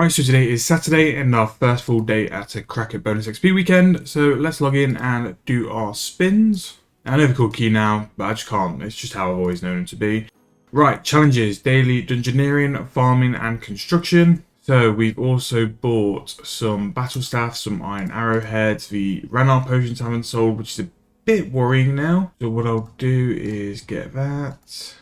Right, so today is Saturday and our first full day at a Crack It bonus XP weekend. So let's log in and do our spins. I know they're called key now, but I just can't. It's just how I've always known them to be. Right, challenges, daily dungeoneering, farming and construction. So we've also bought some battle staff, some iron arrowheads. The Ranar potions haven't sold, which is a bit worrying now. So what I'll do is get that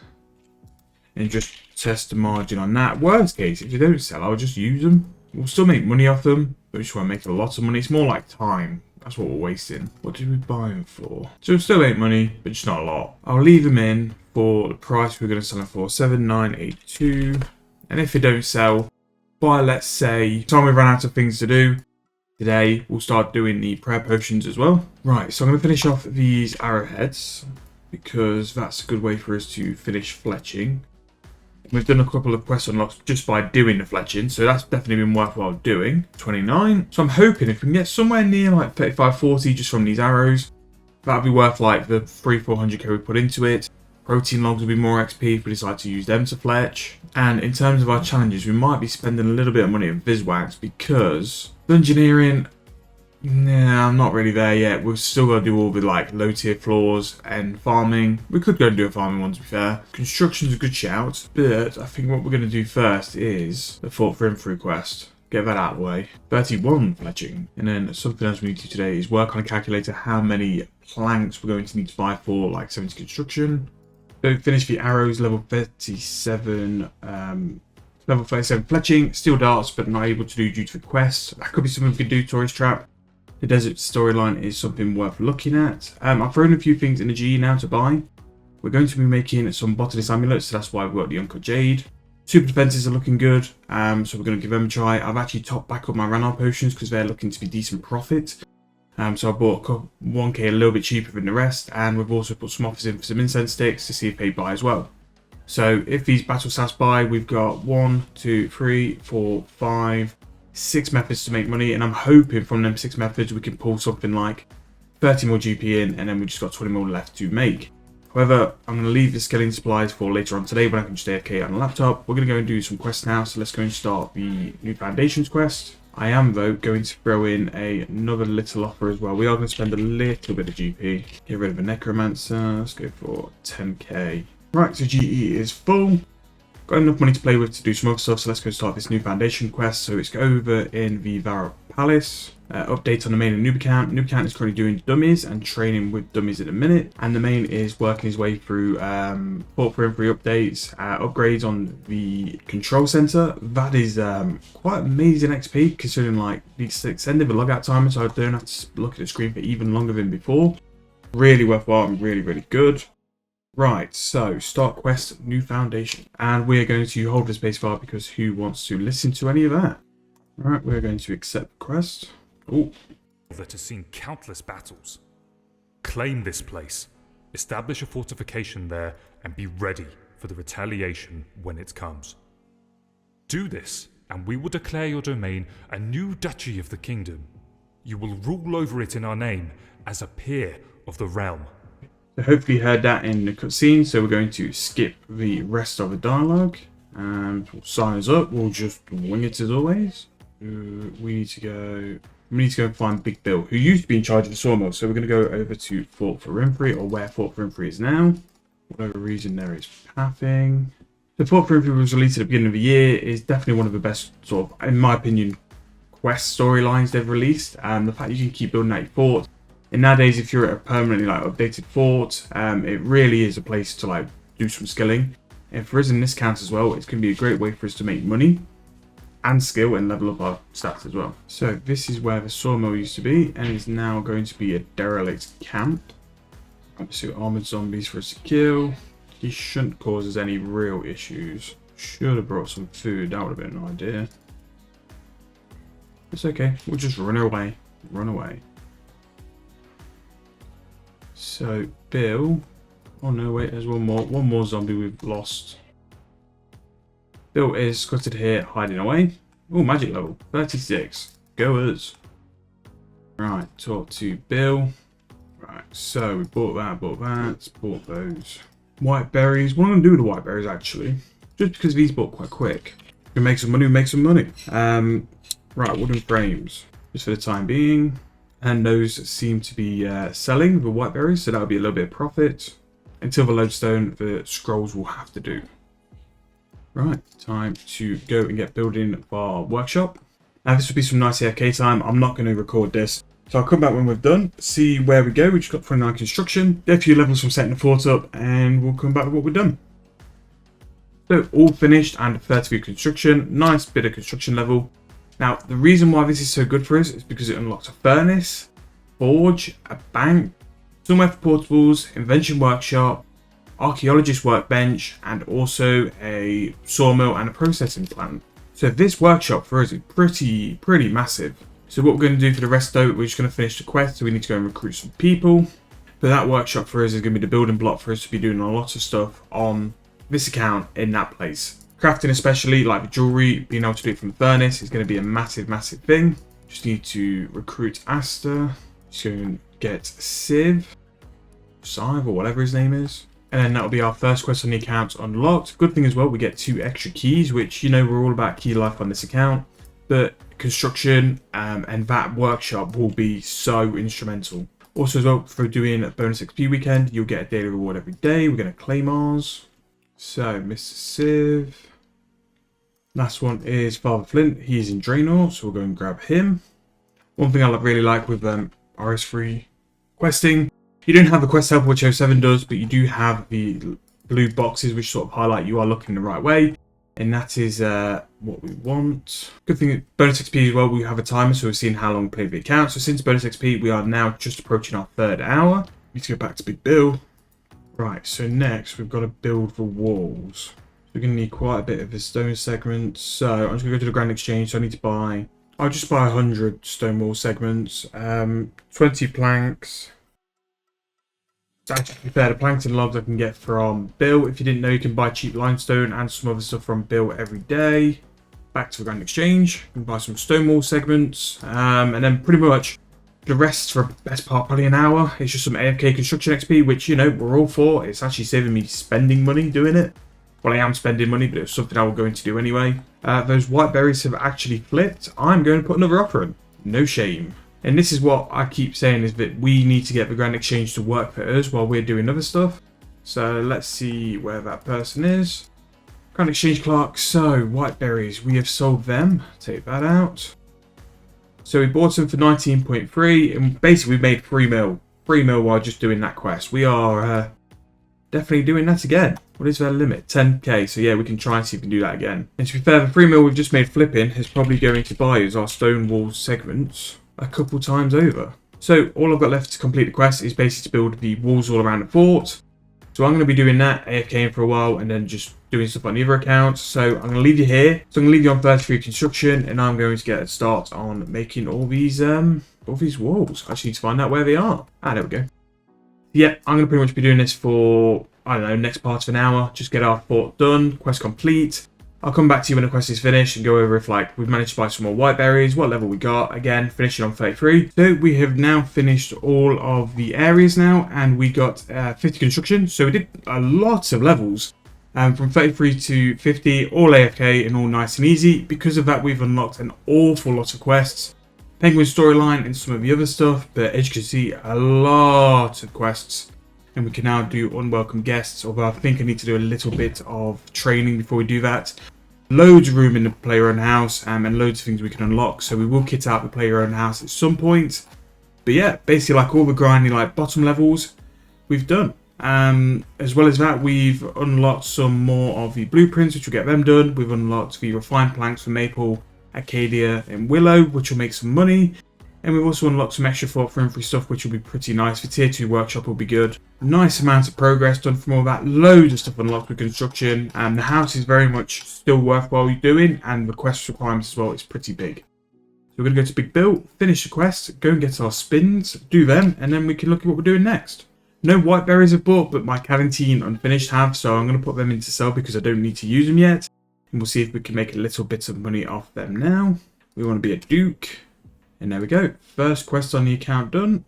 and just test the margin on that. Worst case, if they don't sell, I'll just use them. We'll still make money off them, but we just want to make a lot of money. It's more like time. That's what we're wasting. What did we buy them for? So we'll still make money, but just not a lot. I'll leave them in for the price we're going to sell them for, 7,982. And if they don't sell by, let's say, time we run out of things to do, today we'll start doing the prayer potions as well. Right, so I'm going to finish off these arrowheads because that's a good way for us to finish fletching. We've done a couple of quest unlocks just by doing the fletching, so that's definitely been worthwhile doing. 29. So I'm hoping if we can get somewhere near like 35, 40 just from these arrows, that'd be worth like the 300-400k we put into it. Protein logs will be more XP if we decide to use them to fletch. And in terms of our challenges, we might be spending a little bit of money on Viswax because dungeoneering, nah, I'm not really there yet. We've still got to do all the like low tier floors and farming. We could go and do a farming one to be fair. Construction's a good shout, but I think what we're going to do first is the Fort for Infra quest. Get that out of the way. 31 fletching. And then something else we need to do today is work on a calculator how many planks we're going to need to buy for like 70 construction. So finish the arrows, level 37. Level 37 fletching, steel darts, but not able to do due to the quest. That could be something we could do, Tourist Trap. The desert storyline is something worth looking at. I've thrown a few things in the GE now to buy. We're going to be making some botanist amulets, so that's why we've got the Uncut Jade. Super defenses are looking good, so we're going to give them a try. I've actually topped back up my Ranar potions because they're looking to be decent profit. So I bought 1k a little bit cheaper than the rest, and we've also put some offers in for some incense sticks to see if they buy as well. So if these battle stats buy, we've got 1, 2, 3, 4, 5, 6 methods to make money, and I'm hoping from them 6 methods we can pull something like 30 more GP in, and then we just got 20 more left to make. However, I'm going to leave the scaling supplies for later on today when I can just AFK on the laptop. We're going to go and do some quests now, so let's go and start the new foundations quest. I am though going to throw in another little offer as well. We are going to spend a little bit of GP. Get rid of a necromancer. Let's go for 10k. Right, so GE is full. Got enough money to play with to do some other stuff, so let's go start this new foundation quest. So it's over in the Vara Palace. Update on the main and noob account. Noob account is currently doing dummies and training with dummies at the minute, and the main is working his way through Fort for Infra updates, upgrades on the control center. That is quite amazing XP considering like the extended the logout timer, so I don't have to look at the screen for even longer than before. Really worthwhile and really good. Right, so start quest, new foundation, and we're going to hold the spacebar because who wants to listen to any of that? Right, we're going to accept the quest. Oh, that has seen countless battles. Claim this place, establish a fortification there, and be ready for the retaliation when it comes. Do this, and we will declare your domain a new duchy of the kingdom. You will rule over it in our name as a peer of the realm. So hopefully you heard that in the cutscene, so we're going to skip the rest of the dialogue and we'll sign us up. We'll just wing it as always. We need to go and find Big Bill, who used to be in charge of the sawmill. So we're going to go over to Fort for Infra, or where Fort for Infra is now. For whatever reason there is pathing. The Fort for Infra was released at the beginning of the year. Is definitely one of the best, sort of, in my opinion, quest storylines they've released. The fact you can keep building out your fort. And nowadays, if you're at a permanently like updated fort, it really is a place to like do some skilling. And for us in this count as well, it's going to be a great way for us to make money and skill and level up our stats as well. So this is where the sawmill used to be, and is now going to be a derelict camp. So armored zombies for us to kill. He shouldn't cause us any real issues. Should have brought some food. That would have been an idea. It's okay. We'll just run away. Run away. So Bill, oh no wait, there's one more zombie we've lost. Bill is scuttered here, hiding away. Oh, magic level 36. Go us. Right, talk to Bill. Right, so we bought bought those white berries. What I'm gonna do with the white berries actually, just because these bought quite quick. We make some money, we make some money. Right, wooden frames, just for the time being. And those seem to be selling, the white berries, so that'll be a little bit of profit. Until the lodestone, the scrolls will have to do. Right, time to go and get building our workshop. Now this will be some nice AFK time. I'm not going to record this. So I'll come back when we've done, see where we go. We just got 29 construction, get a few levels from setting the fort up, and we'll come back with what we've done. So all finished and 30 construction, nice bit of construction level. Now the reason why this is so good for us is because it unlocks a furnace, forge, a bank, somewhere for portables, invention workshop, archaeologist workbench, and also a sawmill and a processing plant. So this workshop for us is pretty massive. So what we're going to do for the rest though, we're just going to finish the quest, so we need to go and recruit some people. But that workshop for us is going to be the building block for us to be doing a lot of stuff on this account in that place. Crafting especially, like the jewelry, being able to do it from the furnace is going to be a massive thing. Just need to recruit Asta, just go and get Sive, or whatever his name is. And then that'll be our first quest on the account unlocked. Good thing as well, we get 2 extra keys, which, you know, we're all about key life on this account. But construction and that workshop will be so instrumental. Also as well, for doing a bonus XP weekend, you'll get a daily reward every day. We're going to claim ours. So, Mr. Civ. Last one is Father Flint. He's in Draenor, so we'll go and grab him. One thing I really like with RS3 questing, you don't have the quest helper, which 07 does, but you do have the blue boxes, which sort of highlight you are looking the right way. And that is what we want. Good thing, bonus XP as well, we have a timer, so we're seeing how long we play the account. So since bonus XP, we are now just approaching our 3rd hour. Need to go back to Big Bill. Right, so next we've got to build the walls. We're going to need quite a bit of the stone segments. So I'm just going to go to the Grand Exchange. So I need to buy, I'll just buy 100 stone wall segments, 20 planks. To actually be fair, the planks and logs I can get from Bill. If you didn't know, you can buy cheap limestone and some other stuff from Bill every day. Back to the Grand Exchange, you can buy some stone wall segments, and then pretty much the rest for the best part, probably an hour. It's just some AFK construction XP, which, you know, we're all for. It's actually saving me spending money doing it. Well, I am spending money, but it's something I was going to do anyway. Those white berries have actually flipped. I'm going to put another offer in. No shame. And this is what I keep saying, is that we need to get the Grand Exchange to work for us while we're doing other stuff. So let's see where that person is. Grand Exchange clerk. So white berries, we have sold them. Take that out. So we bought them for 19.3, and basically we made 3 mil. 3 mil while just doing that quest. We are definitely doing that again. What is their limit? 10k. So yeah, we can try and see if we can do that again. And to be fair, the 3 mil we've just made flipping is probably going to buy us our stone wall segments a couple times over. So all I've got left to complete the quest is basically to build the walls all around the fort. So I'm going to be doing that, AFKing for a while, and then just doing stuff on the other accounts. So I'm going to leave you here. So I'm going to leave you on 33 construction, and I'm going to get a start on making all these walls. I just need to find out where they are. Ah, there we go. Yeah, I'm going to pretty much be doing this for, I don't know, next part of an hour. Just get our fort done, quest complete. I'll come back to you when the quest is finished and go over if, like, we've managed to buy some more white berries, what level we got. Again, finishing on 33. So we have now finished all of the areas now, and we got 50 construction. So we did a lot of levels from 33 to 50, all AFK and all nice and easy. Because of that, we've unlocked an awful lot of quests. Penguin storyline and some of the other stuff, but as you can see, a lot of quests. And we can now do unwelcome guests, although I think I need to do a little bit of training before we do that. Loads of room in the player-owned house, and loads of things we can unlock, so we will kit out the player-owned house at some point. But yeah, basically like all the grinding, like bottom levels, we've done. As well as that, we've unlocked some more of the blueprints, which will get them done. We've unlocked the refined planks for Maple, Acadia and Willow, which will make some money. And we've also unlocked some extra Fort free stuff, which will be pretty nice. The tier 2 workshop will be good. Nice amount of progress done from all that. Loads of stuff unlocked with construction. And the house is very much still worthwhile doing. And the quest requirements as well is pretty big. So we're going to go to Big Bill, finish the quest, go and get our spins, do them, and then we can look at what we're doing next. No white berries have bought, but my Calentine unfinished have. So I'm going to put them into sell because I don't need to use them yet. And we'll see if we can make a little bit of money off them now. We want to be a Duke. And there we go. First quest on the account done.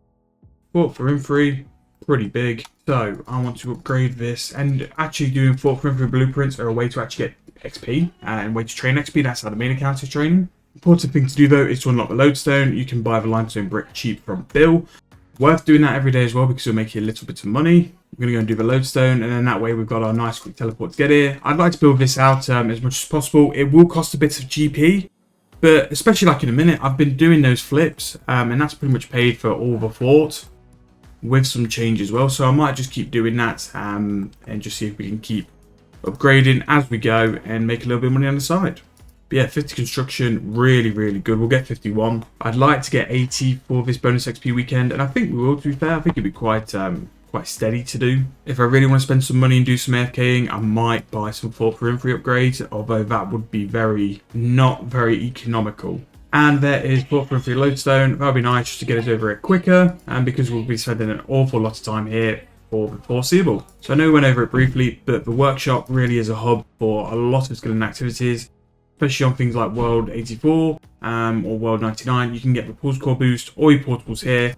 Fort for Infree, pretty big. So I want to upgrade this. And actually doing Fort for Infree blueprints are a way to actually get XP and way to train XP. That's how the main account is training. Important thing to do though is to unlock the lodestone. You can buy the limestone brick cheap from Bill. Worth doing that every day as well because it'll make you a little bit of money. We're going to go and do the lodestone, and then that way we've got our nice quick teleport to get here. I'd like to build this out as much as possible. It will cost a bit of GP, but especially like in a minute, I've been doing those flips, and that's pretty much paid for all the fort with some change as well. So I might just keep doing that and just see if we can keep upgrading as we go and make a little bit of money on the side. But yeah, 50 construction, really, really good. We'll get 51. I'd like to get 80 for this bonus XP weekend, and I think we will, to be fair. I think it'd be quite steady to do. If I really want to spend some money and do some AFKing, I might buy some 4 perimetry upgrades, although that would be not very economical. And there is 4 perimetry lodestone. That would be nice just to get us over it quicker, and because we'll be spending an awful lot of time here for the foreseeable. So I know we went over it briefly, but the workshop really is a hub for a lot of skill and activities, especially on things like World 84 or World 99. You can get the Pulse Core boost or your portables here.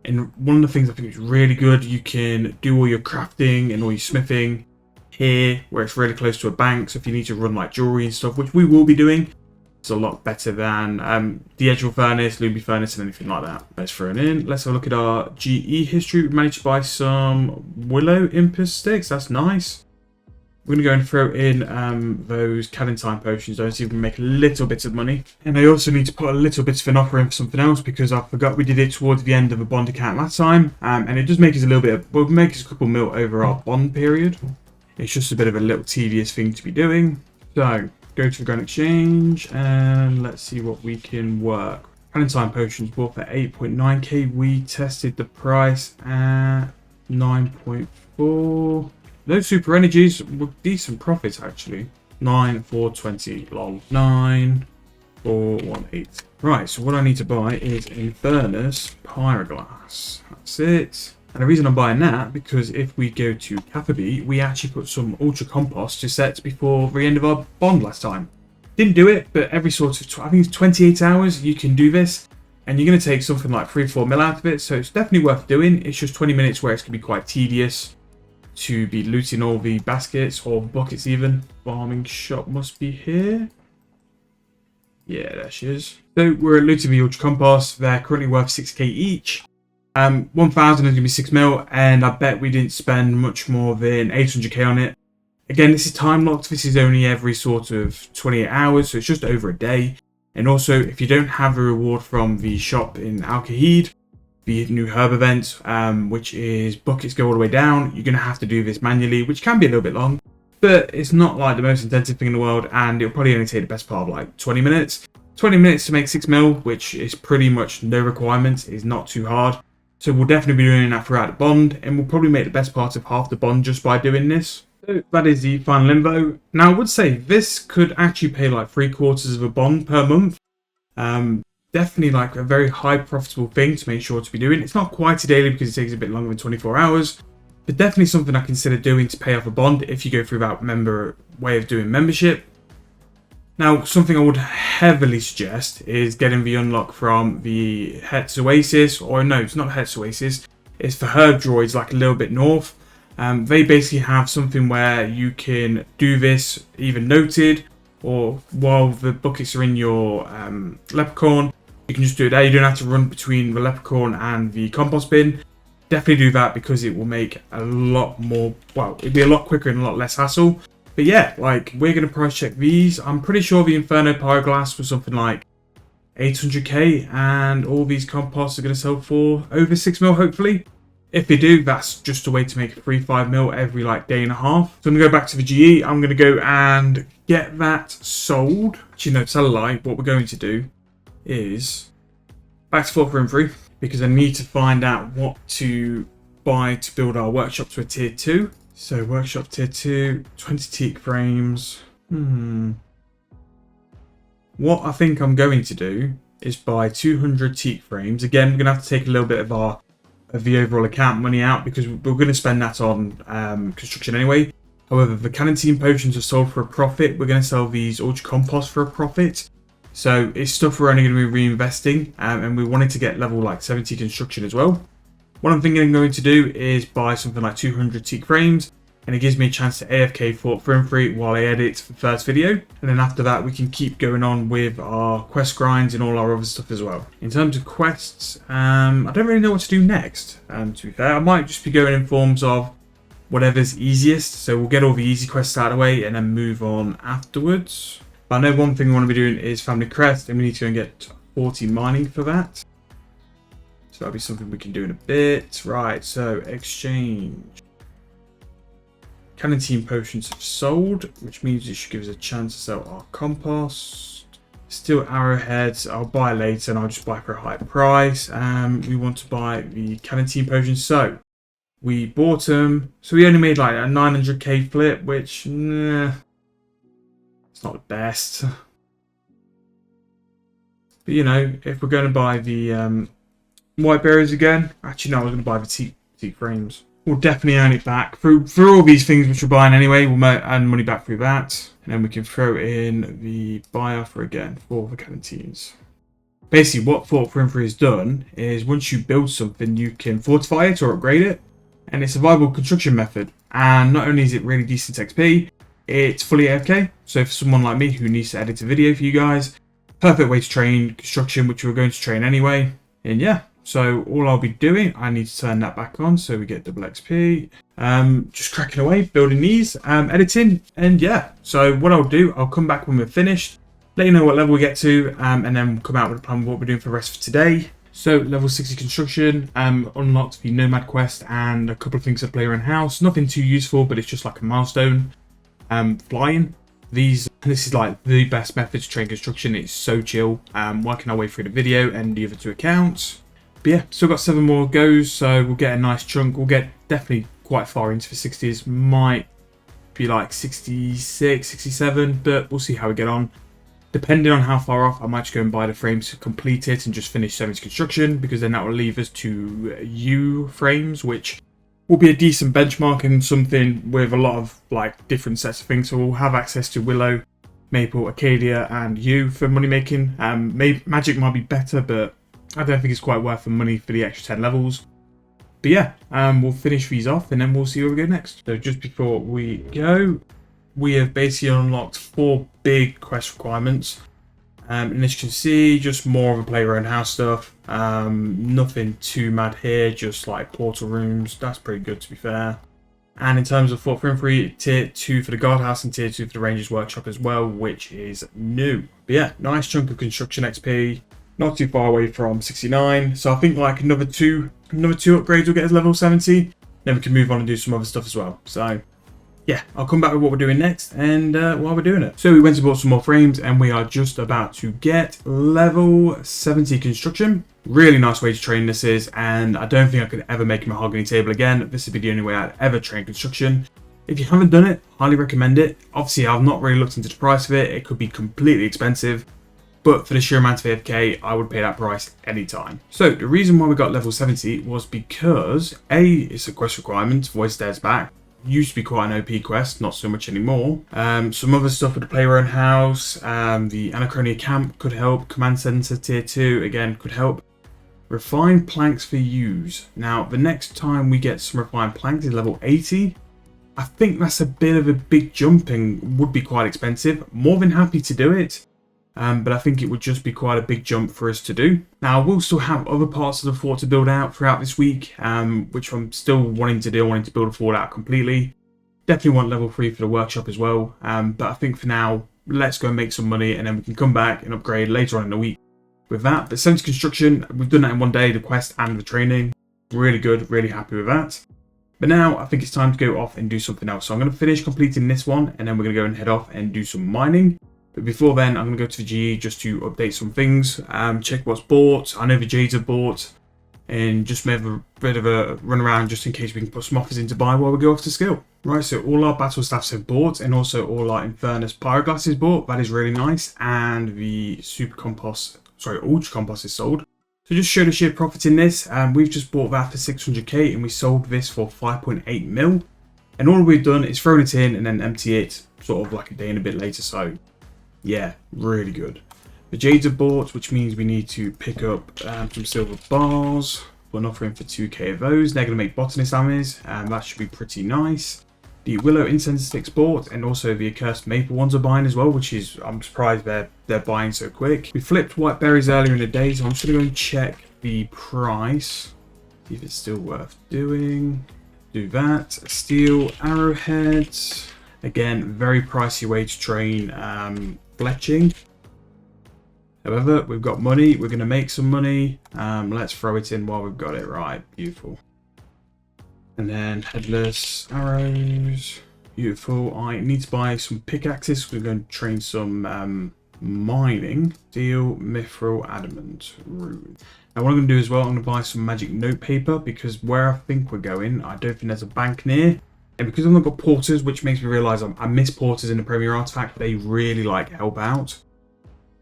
And one of the things I think is really good, you can do all your crafting and all your smithing here, where it's really close to a bank. So if you need to run like jewelry and stuff, which we will be doing, it's a lot better than the Edgewell Furnace, Luby Furnace, and anything like that. Let's throw it in. Let's have a look at our GE history. We managed to buy some Willow Impus sticks. That's nice. We're going to go and throw in those Cadentine potions, though, see if we can make a little bit of money. And I also need to put a little bit of an offer in for something else, because I forgot we did it towards the end of a bond account last time. And it does make us a little bit, well, make us a couple mil over our bond period. It's just a bit of a little tedious thing to be doing. So, go to the Grand Exchange, and let's see what we can work. Cadentine potions bought for 8.9k. We tested the price at 9.4. Those super energies were decent profits actually. 9,420, lol. 9,418. Right, so what I need to buy is Infernus Pyroglass. That's it. And the reason I'm buying that, because if we go to Catherby, we actually put some Ultra Compost to set before the end of our bond last time. Didn't do it, but every sort of, I think it's 28 hours you can do this. And you're going to take something like 3-4 mil out of it, so it's definitely worth doing. It's just 20 minutes where it's going to be quite tedious to be looting all the baskets or buckets even. Farming shop must be here. Yeah, there she is. So we're looting the Ultra Compost. They're currently worth 6k each. 1,000 is going to be 6 mil, and I bet we didn't spend much more than 800k on it. Again, this is time locked. This is only every sort of 28 hours, so it's just over a day. And also, if you don't have a reward from the shop in Al Kahid, the new herb event, which is buckets go all the way down, you're going to have to do this manually, which can be a little bit long, but it's not like the most intensive thing in the world, and it'll probably only take the best part of like 20 minutes. 20 minutes to make 6 mil, which is pretty much no requirement, is not too hard. So we'll definitely be doing that throughout the bond, and we'll probably make the best part of half the bond just by doing this. So that is the final limbo. Now I would say this could actually pay like 3/4 of a bond per month. Definitely like a very high profitable thing to make sure to be doing. It's not quite a daily because it takes a bit longer than 24 hours, but definitely something I consider doing to pay off a bond if you go through that way of doing membership. Now, something I would heavily suggest is getting the unlock from the Het's Oasis, or no, it's not Het's Oasis, it's the Herb Droids like a little bit north. They basically have something where you can do this either noted, or while the buckets are in your leprechaun, you can just do it there. You don't have to run between the leprechaun and the compost bin. Definitely do that because it will make a lot more, well, it'll be a lot quicker and a lot less hassle. But yeah, like, we're going to price check these. I'm pretty sure the Inferno Pyroglass was something like 800k, and all these composts are going to sell for over 6 mil, hopefully. If they do, that's just a way to make 3-5 mil every like day and a half. So I'm going to go back to the GE. I'm going to go and get that sold. Actually, no, tell a lie. What we're going to do is back to 4 3, because I need to find out what to buy to build our workshop to a tier 2. So workshop tier 2, 20 teak frames. What I think I'm going to do is buy 200 teak frames. Again, we're going to have to take a little bit of the overall account money out because we're going to spend that on construction anyway. However, the Cadentine potions are sold for a profit. We're going to sell these Ultra Compost for a profit. So it's stuff we're only going to be reinvesting, and we wanted to get level like 70 construction as well. What I'm thinking I'm going to do is buy something like 200 teak frames, and it gives me a chance to AFK fort 3 and 3 while I edit the first video, and then after that we can keep going on with our quest grinds and all our other stuff as well. In terms of quests, I don't really know what to do next, to be fair. I might just be going in forms of whatever's easiest, so we'll get all the easy quests out of the way and then move on afterwards. But I know one thing we want to be doing is Family Crest, and we need to go and get 40 mining for that. So that'll be something we can do in a bit. Right, so exchange. Canteen potions have sold, which means it should give us a chance to sell our compost. Still arrowheads, I'll buy later and I'll just buy for a high price. We want to buy the canteen potions, so we bought them. So we only made like a 900k flip, which, it's not the best. But you know, if we're going to buy the white berries again, actually no, we're going to buy the teak frames. We'll definitely earn it back for all these things which we're buying anyway. We'll earn money back through that, and then we can throw in the buy offer again for the canteens. Basically, what Fort 3 and 3 has done is once you build something, you can fortify it or upgrade it, and it's a viable construction method. And not only is it really decent XP, it's fully AFK. So for someone like me who needs to edit a video for you guys, perfect way to train construction, which we're going to train anyway. And yeah. So all I'll be doing, I need to turn that back on so we get double XP. Just cracking away, building these, editing, and yeah. So what I'll do, I'll come back when we're finished, let you know what level we get to, and then come out with a plan of what we're doing for the rest of today. So level 60 construction, unlocked the Nomad quest and a couple of things to play around house. Nothing too useful, but it's just like a milestone. Flying. This is like the best method to train construction. It's so chill. Working our way through the video and the other 2 accounts. But yeah, still got 7 more goes, so we'll get a nice chunk. We'll get definitely quite far into the 60s. Might be like 66, 67, but we'll see how we get on. Depending on how far off, I might just go and buy the frames to complete it and just finish 70 construction, because then that will leave us to U frames, which will be a decent benchmark and something with a lot of like different sets of things. So we'll have access to Willow, Maple, Acacia, and U for money making. Magic might be better, but I don't think it's quite worth the money for the extra 10 levels. But yeah, we'll finish these off and then we'll see where we go next. So just before we go, we have basically unlocked 4 big quest requirements. And as you can see, just more of a play around house stuff. Nothing too mad here, just like portal rooms. That's pretty good, to be fair. And in terms of Fort 3 and 3, tier 2 for the guardhouse and tier 2 for the Rangers Workshop as well, which is new. But yeah, nice chunk of construction XP. Not too far away from 69, so I think like another two upgrades will get us level 70. Then we can move on and do some other stuff as well. So yeah, I'll come back with what we're doing next and while we're doing it. So we went and bought some more frames and we are just about to get level 70 construction. Really nice way to train this is, and I don't think I could ever make a mahogany table again. This would be the only way I'd ever train construction. If you haven't done it, highly recommend it. Obviously, I've not really looked into the price of it. It could be completely expensive. But for the sheer amount of AFK, I would pay that price anytime. So the reason why we got level 70 was because A, it's a quest requirement, Void Stairs back. Used to be quite an OP quest, not so much anymore. Some other stuff with the player own house, the Anachronia camp could help. Command Center tier 2 again could help. Refined planks for use. Now the next time we get some refined planks is level 80. I think that's a bit of a big jump and would be quite expensive. More than happy to do it. But I think it would just be quite a big jump for us to do. Now, we'll still have other parts of the fort to build out throughout this week, which I'm still wanting to do. I wanting to build a fort out completely. Definitely want level 3 for the workshop as well. But I think for now, let's go and make some money and then we can come back and upgrade later on in the week with that. But 70 construction, we've done that in one day, the quest and the training. Really good, really happy with that. But now I think it's time to go off and do something else. So I'm going to finish completing this one and then we're going to go and head off and do some mining. But before then, I'm going to go to the GE just to update some things, check what's bought. I know the Jades are bought, and just have a bit of a run around just in case we can put some offers into buy while we go off to skill. Right, so all our battle staffs have bought, and also all our Infernus Pyroglass is bought. That is really nice, and the Ultra Compost is sold. So just show the sheer profit in this, we've just bought that for 600k, and we sold this for 5.8 mil. And all we've done is thrown it in and then empty it sort of like a day and a bit later, so yeah, really good. The Jades are bought, which means we need to pick up some silver bars. We're offering for 2k of those. They're going to make botanist armies, and that should be pretty nice. The willow incense sticks bought, and also the accursed maple ones are buying as well, which is, I'm surprised they're buying so quick. We flipped white berries earlier in the day, so I'm just going to go and check the price. See if it's still worth doing. Do that. Steel arrowheads. Again, very pricey way to train fletching. However, we've got money. We're going to make some money. Let's throw it in while we've got it. Right, beautiful. And then headless arrows. Beautiful. I need to buy some pickaxes. We're going to train some mining. Steel, mithril, adamant, rune. Now what I'm going to do as well, I'm going to buy some magic note paper, because where I think we're going, I don't think there's a bank near. And because I've not got porters, which makes me realise I miss porters in the Premier Artifact, they really like help out.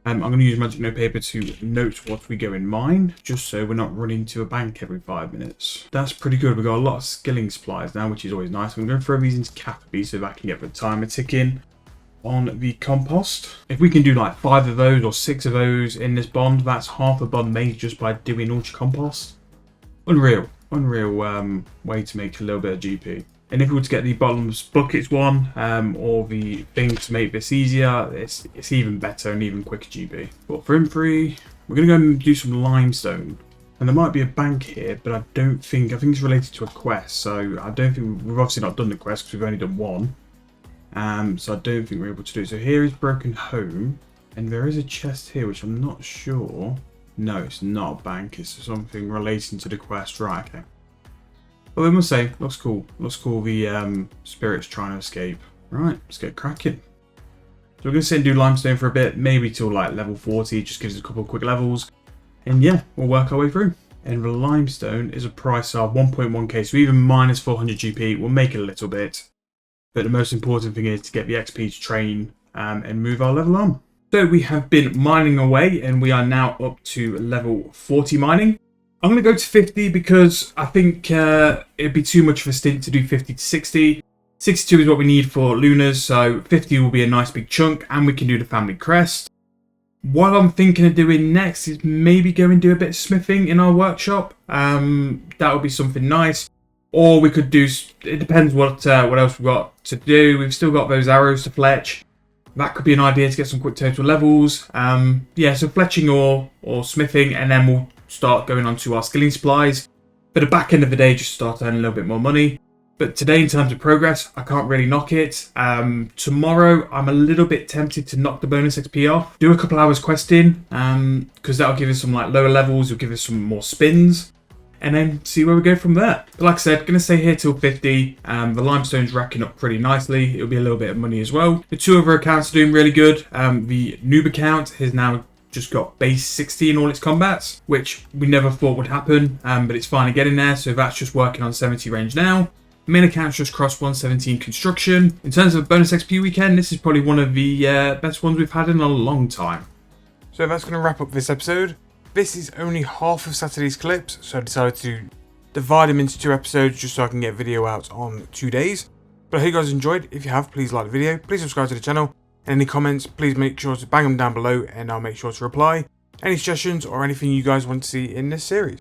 I'm going to use magic note paper to note what we go in mine, just so we're not running to a bank every 5 minutes. That's pretty good. We've got a lot of skilling supplies now, which is always nice. I'm going to throw these into Caterpie so that I can get the timer ticking on the compost. If we can do like 5 of those or 6 of those in this bond, that's half a bond made just by doing ultra compost. Unreal way to make a little bit of GP. And if we were to get the bottomless buckets one, or the thing to make this easier, it's even better and even quicker GP. But for M3, we're going to go and do some limestone. And there might be a bank here, but I think it's related to a quest. So I don't think, we've obviously not done the quest because we've only done one. So I don't think we're able to do it. So here is Broken Home. And there is a chest here, which I'm not sure. No, it's not a bank. It's something relating to the quest. Right, okay. Well, I must say, looks cool. Looks cool, the spirits trying to escape. Right, let's get cracking. So we're going to sit and do limestone for a bit, maybe till like level 40, just gives us a couple of quick levels. And yeah, we'll work our way through. And the limestone is a price of 1.1k, so even minus 400 GP, we'll make it a little bit. But the most important thing is to get the XP to train and move our level on. So we have been mining away, and we are now up to level 40 mining. I'm going to go to 50 because I think it'd be too much of a stint to do 50 to 60. 62 is what we need for Lunas, so 50 will be a nice big chunk, and we can do the family crest. What I'm thinking of doing next is maybe go and do a bit of smithing in our workshop. That would be something nice. Or we could do, it depends what else we've got to do. We've still got those arrows to fletch. That could be an idea to get some quick total levels. Yeah, so fletching or smithing, and then we'll start going on to our skilling supplies. But the back end of the day, just start earning a little bit more money. But today, in terms of progress, I can't really knock it. Tomorrow, I'm a little bit tempted to knock the bonus XP off. Do a couple hours questing, because that'll give us some like lower levels. It'll give us some more spins. And then see where we go from there. But like I said, going to stay here till 50. The limestone's racking up pretty nicely. It'll be a little bit of money as well. The 2 other accounts are doing really good. The noob account has now just got base 60 in all its combats, which we never thought would happen, but it's finally getting there. So that's just working on 70 range now. Main account's just crossed 117 construction. In terms of bonus XP weekend, this is probably one of the best ones we've had in a long time. So that's going to wrap up this episode. This is only half of Saturday's clips, so I decided to divide them into 2 episodes just so I can get video out on 2 days. But I hope you guys enjoyed. If you have, please like the video, please subscribe to the channel, and any comments, please make sure to bang them down below and I'll make sure to reply. Any suggestions or anything you guys want to see in this series.